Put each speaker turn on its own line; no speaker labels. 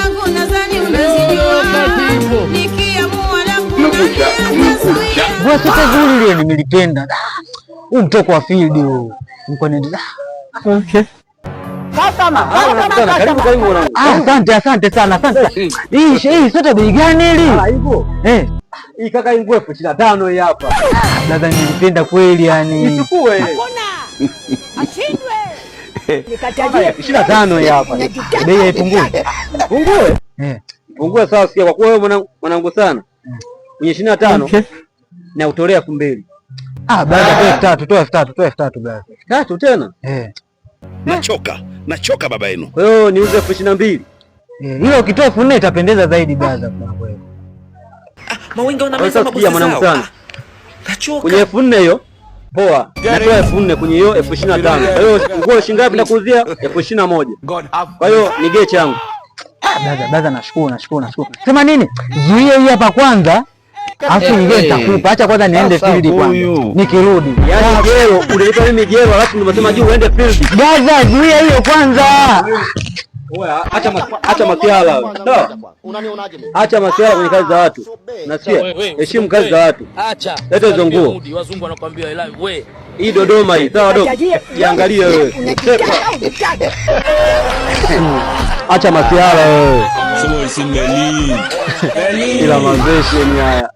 zangu nadhani unazijua. Nikiamua langu nani atazuia.
Bwana sasa zuri ile nimelipenda. Huu mtoko wa field huu. Mko nenda. Okay. Karibu. Asante sana. Hii sote bei gani hili?
Hivyo. Hii kaka hii nguo 25 hii hapa.
Dada nilipenda kweli yani.
Nichukue ile.
Hakuna. Ashindwe. Nikatajia
25 hii hapa.
Bei haipungue.
Pungue? Pungue sawa, sikia kwa kuwa wewe mwanangu sana. Kwenye 25. Okay. Na utolea 2000.
Brother toa 3000 brother.
3 tena?
Nachoka baba yenu.
Kwa hiyo niuze 22.
Hilo ukitoa 4000 itapendeza zaidi brother kwa kweli.
Mawinga unameza
mabosi mwanangu sana.
Nachoka.
Kwenye 4000 hiyo poa. Natoa 4000 kwenye hiyo 25. Kwa hiyo nguo shilingi ngapi nakuuzia? 21. Kwa hiyo nige changu.
Brother nashukuru. Sema nini? Zuia hii hapa kwanza. Afu nige nitakupa. Acha kwanza niende field kwanza. Nikirudi.
Yaani gero, unalipa mimi gero alafu nimesema juu uende field.
Brother zuia hiyo kwanza.
Oya, acha masiala. Sawa? Acha masiala kwenye kazi za watu. Nasikia? Heshimu kazi za watu.
Acha.
Leta hizo nguo.
Wazungu wanakuambia I love wewe.
Hii Dodoma hii. Sawa dogo. Jiangalie wewe. Acha masiala wewe.
Sio simeli.
Ila mazeshi ni haya.